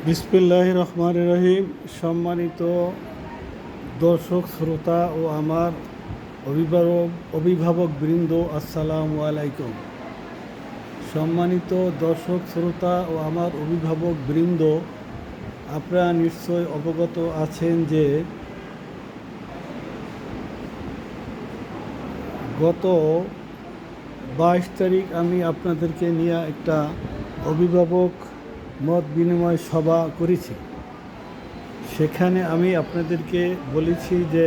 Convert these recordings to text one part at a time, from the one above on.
বিসমিল্লাহির রহমানির রহিম। সম্মানিত দর্শক শ্রোতা ও আমার অভিভাবকবৃন্দ, আসসালামু আলাইকুম। সম্মানিত দর্শক শ্রোতা ও আমার অভিভাবকবৃন্দ, আপনারা নিশ্চয় অবগত আছেন যে গত 22 তারিখ আমি আপনাদেরকে নিয়ে একটা অভিভাবক মত বিনিময় সভা করেছি। সেখানে আমি আপনাদেরকে বলেছি যে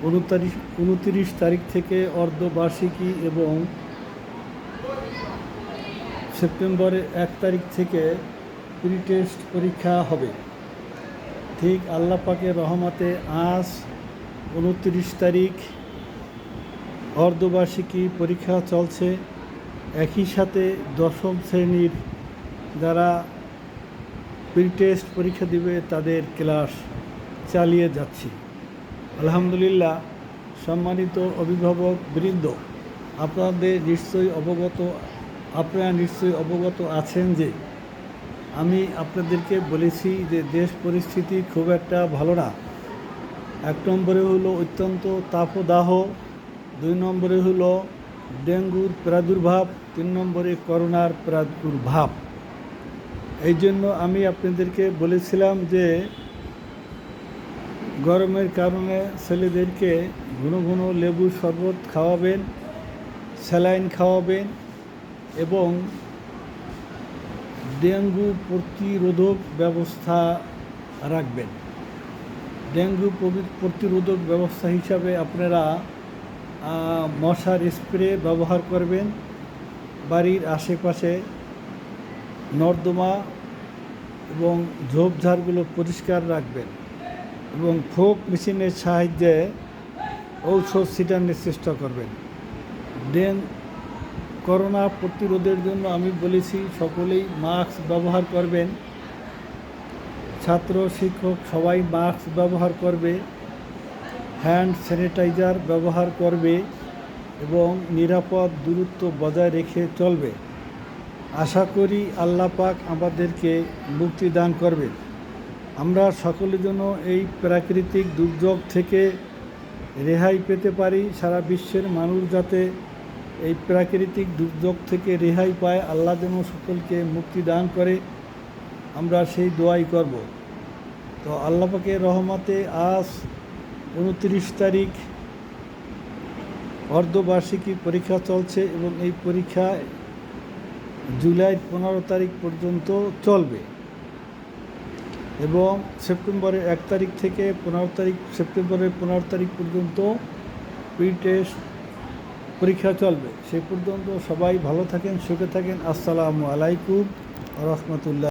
29 তারিখ থেকে অর্ধবার্ষিকী এবং সেপ্টেম্বরের 1 তারিখ থেকে প্রি টেস্ট পরীক্ষা হবে। ঠিক আল্লাহ পাকের রহমতে আজ 29 তারিখ অর্ধবার্ষিকী পরীক্ষা চলছে। একই সাথে দশম শ্রেণীর যারা প্রি টেস্ট পরীক্ষা দিবে তাদের ক্লাস চালিয়ে যাচ্ছি। আলহামদুলিল্লাহ। সম্মানিত অভিভাবক বৃন্দ, আপনারা নিশ্চয়ই অবগত আছেন যে আমি আপনাদেরকে বলেছি যে দেশ পরিস্থিতি খুব একটা ভালো না। 1 নম্বরে হলো অত্যন্ত তাপদাহ, 2 নম্বরে হলো ডেঙ্গুর প্রাদুর্ভাব, 3 নম্বরে করোনার প্রাদুর্ভাব। এই জন্য আমি আপনাদেরকে বলেছিলাম যে গরমের কারণে ছেলেদেরকে ঘন ঘন লেবু শরবত খাওয়াবেন, স্যালাইন খাওয়াবেন এবং ডেঙ্গু প্রতিরোধক ব্যবস্থা রাখবেন। ডেঙ্গু প্রতিরোধক ব্যবস্থা হিসাবে আপনারা মশার স্প্রে ব্যবহার করবেন, বাড়ির আশেপাশে নর্দমা এবং ঝোপঝাড়গুলো পরিষ্কার রাখবেন এবং ফোক মেশিনের সাহায্যে ঔষধ ছিটানোর চেষ্টা করবেন। করোনা প্রতিরোধের জন্য আমি বলেছি সকলেই মাস্ক ব্যবহার করবেন। ছাত্র শিক্ষক সবাই মাস্ক ব্যবহার করবে, হ্যান্ড স্যানিটাইজার ব্যবহার করবে এবং নিরাপদ দূরত্ব বজায় রেখে চলবে। আশা করি আল্লাহ পাক আমাদেরকে মুক্তি দান করবেন। আমরা সকলের জন্য এই প্রাকৃতিক দুর্যোগ থেকে রেহাই পেতে পারি। সারা বিশ্বের মানুষ যাতে এই প্রাকৃতিক দুর্যোগ থেকে রেহাই পায়, আল্লাহ যেন সকলকে মুক্তি দান করে, আমরা সেই দোয়াই করব। তো আল্লাহ পাকের রহমতে আজ 29 তারিখ অর্ধবার্ষিকী পরীক্ষা চলছে এবং এই পরীক্ষা জুলাইয়ের 15 তারিখ পর্যন্ত চলবে এবং সেপ্টেম্বরের 1 তারিখ থেকে সেপ্টেম্বরের 15 তারিখ পর্যন্ত প্রি টেস্ট পরীক্ষা চলবে। সে পর্যন্ত সবাই ভালো থাকেন, সুখে থাকেন। আসসালামু আলাইকুম ওয়া রাহমাতুল্লাহ।